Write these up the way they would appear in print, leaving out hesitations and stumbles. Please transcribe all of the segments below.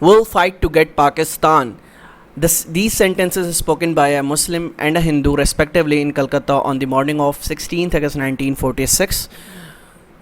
we'll fight to get Pakistan. These sentences are spoken by a Muslim and a Hindu respectively in Kolkata on the morning of 16th August 1946.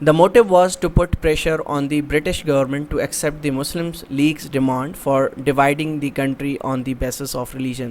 The motive was to put pressure on the British government to accept the Muslim League's demand for dividing the country on the basis of religion.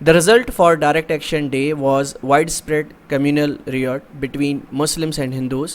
The result for direct action day was widespread communal riot between Muslims and Hindus.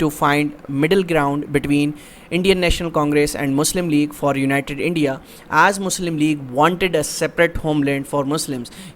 to find middle ground between Indian National Congress and Muslim League for United India, as Muslim League wanted a separate homeland for Muslims.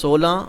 16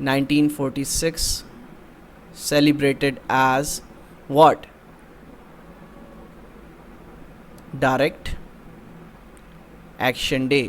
1946 celebrated as what? Direct Action Day।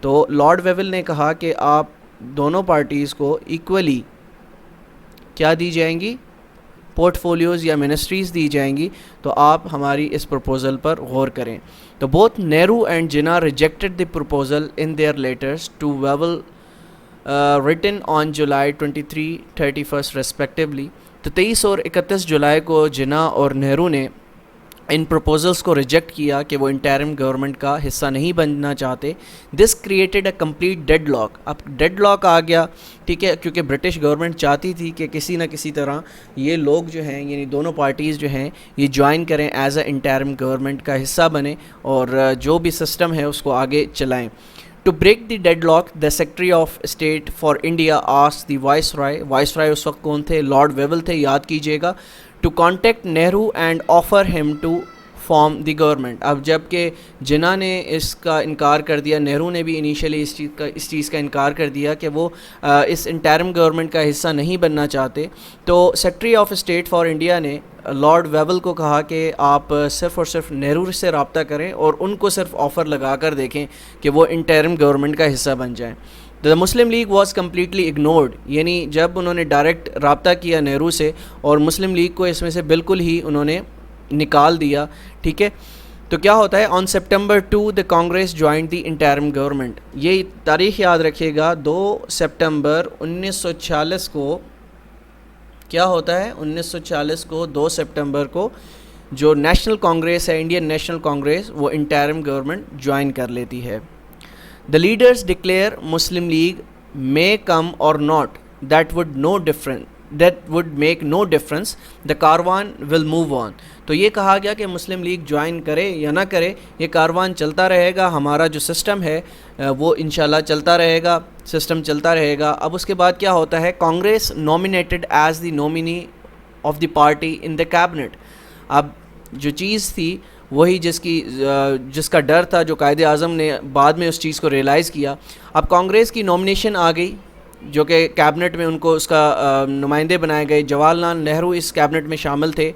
تو lord ویول نے کہا کہ آپ دونوں parties کو equally کیا دی جائیں گی، پورٹ فولیوز یا منسٹریز دی جائیں گی، تو آپ ہماری اس پروپوزل پر غور کریں. تو both Nehru and Jinnah rejected the proposal in their letters to Wavell written on July 23, 31 respectively. تو 23 اور 31 جولائی کو جناح اور نہرو نے ان پروپوزلس کو ریجیکٹ کیا کہ وہ انٹرم گورنمنٹ کا حصہ نہیں بننا چاہتے. This created a complete deadlock. اب ڈیڈ لاک آ گیا، ٹھیک ہے، کیونکہ برٹش گورنمنٹ چاہتی تھی کہ کسی نہ کسی طرح یہ لوگ جو ہیں، یعنی دونوں پارٹیز جو ہیں، یہ جوائن کریں، ایز اے انٹرم گورنمنٹ کا حصہ بنیں اور جو بھی سسٹم ہے اس کو آگے چلائیں. To break the deadlock the secretary of state for India ask the viceroy اس وقت کون تھے؟ لارڈ ویول تھے، یاد کیجیے گا. To contact Nehru and offer him to form the government. اب جب کہ جناح نے اس کا انکار کر دیا، نہرو نے بھی انیشیلی اس چیز کا انکار کر دیا کہ وہ اس انٹرم گورنمنٹ کا حصہ نہیں بننا چاہتے، تو secretary of state for India نے لارڈ ویول کو کہا کہ آپ صرف اور صرف نہرو سے رابطہ کریں اور ان کو صرف آفر لگا کر دیکھیں کہ وہ انٹرم گورنمنٹ کا حصہ بن جائیں. دا مسلم لیگ واز کمپلیٹلی اگنورڈ. یعنی جب انہوں نے ڈائریکٹ رابطہ کیا نہرو سے، اور مسلم لیگ کو اس میں سے بالکل ہی انہوں نے نکال دیا. ٹھیک ہے، تو کیا ہوتا ہے؟ On September 2 the Congress joined the interim government. یہ تاریخ یاد رکھیے گا، 2 سپٹمبر 1946 کو کیا ہوتا ہے؟ 1946 کو 2 سپٹمبر کو جو نیشنل کانگریس ہے، انڈین نیشنل کانگریس، وہ انٹرم گورنمنٹ جوائن کر لیتی ہے. The leaders declare Muslim League may come or not. That would make no difference. The caravan will move on. تو یہ کہا گیا کہ مسلم لیگ جوائن کرے یا نہ کرے، یہ کاروان چلتا رہے گا، ہمارا جو سسٹم ہے وہ انشاءاللہ چلتا رہے گا، سسٹم چلتا رہے گا. اب اس کے بعد کیا ہوتا ہے؟ Congress nominated as the nominee of the party in the cabinet. اب جو چیز تھی وہی جس کا ڈر تھا، جو قائد اعظم نے بعد میں اس چیز کو ریئلائز کیا. اب کانگریس کی نامینیشن آ گئی، جو کہ کیبنٹ میں ان کو اس کا نمائندے بنائے گئے. جواہر لال نہرو اس کیبنٹ میں شامل تھے،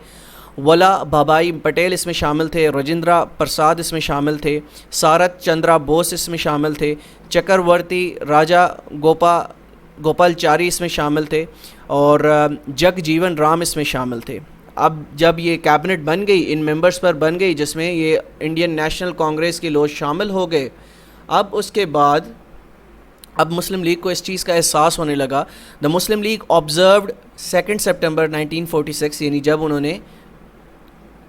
ولا بھابھائی پٹیل اس میں شامل تھے، راجندرا پرساد اس میں شامل تھے، سارت چندرا بوس اس میں شامل تھے، چکرورتی راجا گوپال چاری اس میں شامل تھے، اور جگ جیون رام اس میں شامل تھے. اب جب یہ کیبنٹ بن گئی، ان ممبرز پر بن گئی، جس میں یہ انڈین نیشنل کانگریس کے لوگ شامل ہو گئے، اب اس کے بعد اب مسلم لیگ کو اس چیز کا احساس ہونے لگا. دا مسلم لیگ آبزروڈ 2 سپٹمبر 1946، یعنی جب انہوں نے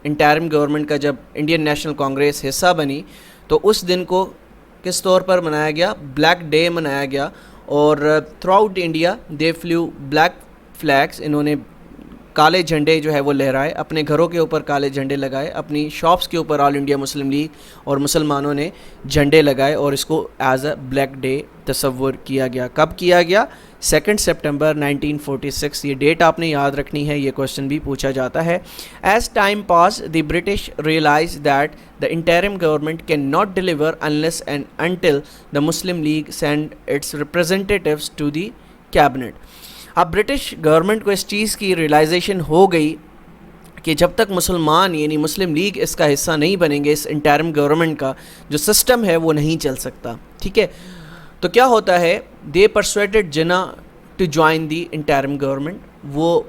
انٹرم گورنمنٹ کا جب انڈین نیشنل کانگریس حصہ بنی، تو اس دن کو کس طور پر منایا گیا؟ بلیک ڈے منایا گیا. اور تھرو آؤٹ انڈیا دے فلیو بلیک فلیگس. انہوں نے کالے جھنڈے جو ہے وہ لہرائے، اپنے گھروں کے اوپر کالے جھنڈے لگائے، اپنی شاپس کے اوپر آل انڈیا مسلم لیگ اور مسلمانوں نے جھنڈے لگائے، اور اس کو ایز اے بلیک ڈے تصور کیا گیا. کب کیا گیا؟ 2 سپٹمبر 1946. یہ ڈیٹ آپ نے یاد رکھنی ہے، یہ کوشچن بھی پوچھا جاتا ہے. As time pass the British realize that the interim government can not deliver unless and until the Muslim League send its representatives to the cabinet. اب برٹش گورنمنٹ کو اس چیز کی ریئلائزیشن ہو گئی کہ جب تک مسلمان یعنی مسلم لیگ اس کا حصہ نہیں بنیں گے، اس انٹرم گورنمنٹ کا جو سسٹم ہے وہ نہیں چل سکتا. ٹھیک ہے، تو کیا ہوتا ہے؟ They persuaded Jinnah to join the interim government. وہ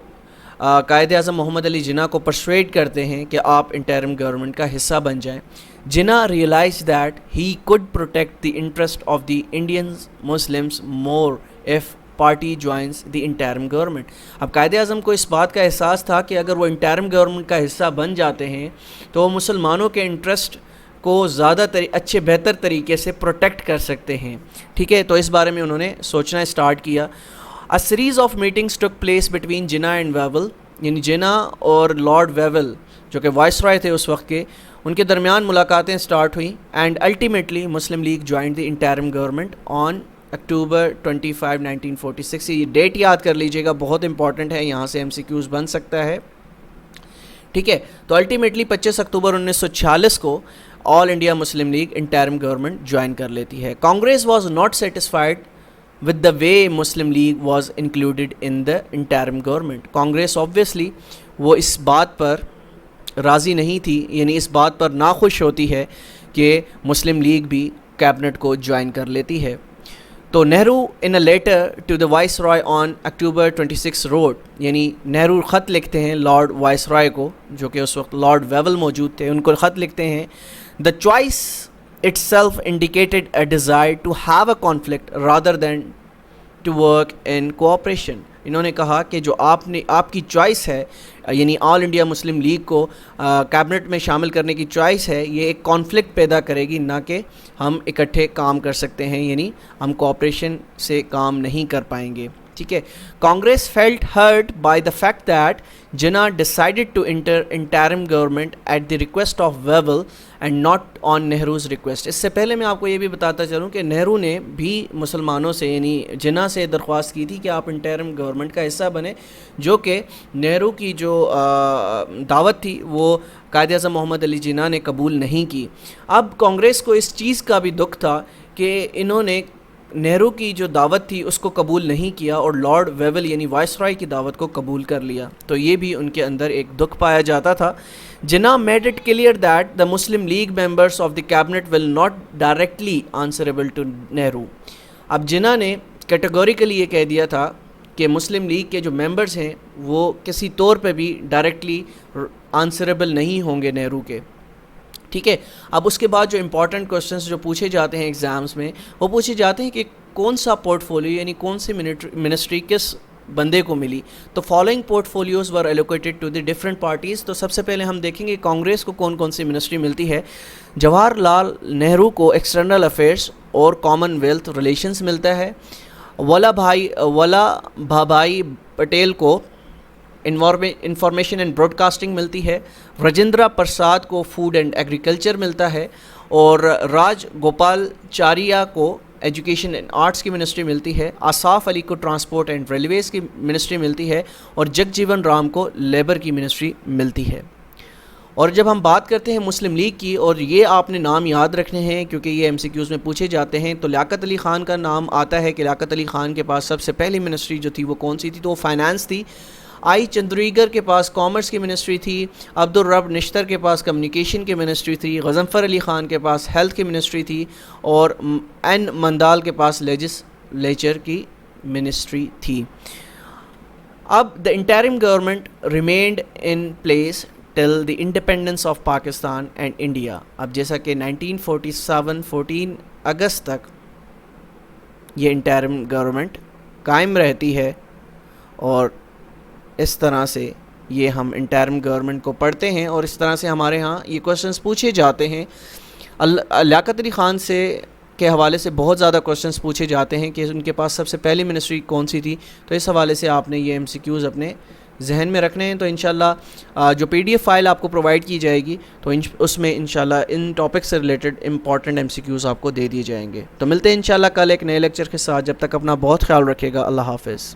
قائد اعظم محمد علی جناح کو پرسویٹ کرتے ہیں کہ آپ انٹرم گورنمنٹ کا حصہ بن جائیں. Jinnah realise that he could protect the interest of the Indian Muslims more if party joins the interim government. اب قائد اعظم کو اس بات کا احساس تھا کہ اگر وہ انٹرم گورنمنٹ کا حصہ بن جاتے ہیں تو وہ مسلمانوں کے انٹرسٹ کو زیادہ بہتر طریقے سے پروٹیکٹ کر سکتے ہیں. ٹھیک ہے، تو اس بارے میں انہوں نے سوچنا اسٹارٹ کیا. A series of meetings took place between Jinnah and Wavell. یعنی جناح اور لارڈ ویول جو کہ وائس رائے تھے اس وقت کے، ان کے درمیان ملاقاتیں سٹارٹ ہوئیں. And ultimately Muslim League joined the interim government on October 25, 1946. یہ ڈیٹ یاد کر لیجیے گا، بہت امپورٹنٹ ہے، یہاں سے ایم سی کیوز بن سکتا ہے. ٹھیک ہے، تو الٹیمیٹلی 25 اکتوبر 1946 کو All India Muslim League interim government join کر لیتی ہے. Congress was not satisfied with the way Muslim League was included in the interim government. Congress obviously وہ اس بات پر راضی نہیں تھی، یعنی اس بات پر ناخوش ہوتی ہے کہ مسلم لیگ بھی کیبنٹ کو جوائن کر لیتی ہے. تو Nehru in a letter to the viceroy on October 26 wrote, یعنی نہرو خط لکھتے ہیں لارڈ وائس رائے کو, جو کہ اس وقت لارڈ ویول موجود تھے, ان کو خط لکھتے ہیں. The choice itself indicated a desire to have a conflict rather than to work in cooperation. انہوں نے کہا کہ جو آپ کی چوائس ہے, یعنی آل انڈیا مسلم لیگ کو کیبنٹ میں شامل کرنے کی چوائس ہے, یہ ایک کانفلکٹ پیدا کرے گی, نہ کہ ہم اکٹھے کام کر سکتے ہیں, یعنی ہم کوآپریشن سے کام نہیں کر پائیں گے. ٹھیک ہے. Congress felt hurt by the fact that Jinnah decided to enter interim government at the request of Wavell and not on Nehru's request. اس سے پہلے میں آپ کو یہ بھی بتاتا چلوں کہ نہرو نے بھی مسلمانوں سے, یعنی جناح سے درخواست کی تھی کہ آپ انٹرم گورنمنٹ کا حصہ بنیں, جو کہ نہرو کی جو دعوت تھی وہ قائد اعظم محمد علی جناح نے قبول نہیں کی. اب کانگریس کو اس چیز کا بھی دکھ تھا کہ انہوں نے نہرو کی جو دعوت تھی اس کو قبول نہیں کیا اور لارڈ ویول یعنی وائس رائے کی دعوت کو قبول کر لیا, تو یہ بھی ان کے اندر ایک دکھ پایا جاتا تھا. Jinnah made it clear that the Muslim League members of the cabinet will not directly answerable to Nehru. اب جناح نے کیٹیگوریکلی یہ کہہ دیا تھا کہ مسلم لیگ کے جو ممبرس ہیں وہ کسی طور پہ بھی ڈائریکٹلی آنسریبل نہیں ہوں گے نہرو کے. ٹھیک ہے. اب اس کے بعد جو امپورٹنٹ کوسچنس جو پوچھے جاتے ہیں ایگزامس میں, وہ پوچھے جاتے ہیں کہ کون سا پورٹ فولیو یعنی کون سی منسٹری کس بندے کو ملی. تو following portfolios were allocated to the different parties. تو سب سے پہلے ہم دیکھیں گے کانگریس کو کون کون سی منسٹری ملتی ہے. جواہر لال نہرو کو ایکسٹرنل افیئرس اور کامن ویلتھ ریلیشنز ملتا ہے. ولا بھائی پٹیل کو انفارمیشن اینڈ براڈ کاسٹنگ ملتی ہے. راجندرا پرساد کو فوڈ اینڈ ایگریکلچر ملتا ہے, اور راج گوپال چاریا کو ایجوکیشن اینڈ آرٹس کی منسٹری ملتی ہے. آصاف علی کو ٹرانسپورٹ اینڈ ریلویز کی منسٹری ملتی ہے, اور جگ جیون رام کو لیبر کی منسٹری ملتی ہے. اور جب ہم بات کرتے ہیں مسلم لیگ کی, اور یہ آپ نے نام یاد رکھنے ہیں کیونکہ یہ ایم سی کیوز میں پوچھے جاتے ہیں, تو لیاقت علی خان کا نام آتا ہے کہ لیاقت علی خان کے پاس سب سے پہلی منسٹری جو تھی وہ کون سی تھی, تو وہ فائنانس تھی. آئی چندریگر کے پاس کامرس کی منسٹری تھی. عبد الرب نشتر کے پاس کمیونیکیشن کی منسٹری تھی. غضنفر علی خان کے پاس ہیلتھ کی منسٹری تھی, اور این مندال کے پاس لیجسلیچر کی منسٹری تھی. اب the interim government remained in place till the independence of Pakistan and India. اب جیسا کہ 1947 14 اگست تک یہ انٹرم گورنمنٹ قائم رہتی ہے, اور اس طرح سے یہ ہم انٹرم گورنمنٹ کو پڑھتے ہیں, اور اس طرح سے ہمارے ہاں یہ کوشچنس پوچھے جاتے ہیں. لیاقت علی خان سے کے حوالے سے بہت زیادہ کوشچنس پوچھے جاتے ہیں کہ ان کے پاس سب سے پہلی منسٹری کون سی تھی, تو اس حوالے سے آپ نے یہ ایم سی کیوز اپنے ذہن میں رکھنے ہیں. تو انشاءاللہ جو پی ڈی ایف فائل آپ کو پرووائڈ کی جائے گی تو اس میں انشاءاللہ ان ٹاپک سے related important M C Qs آپ کو دے دیے جائیں گے. تو ملتے ہیں انشاءاللہ کل ایک نئے لیکچر کے ساتھ. جب تک اپنا بہت خیال رکھے گا. اللہ حافظ.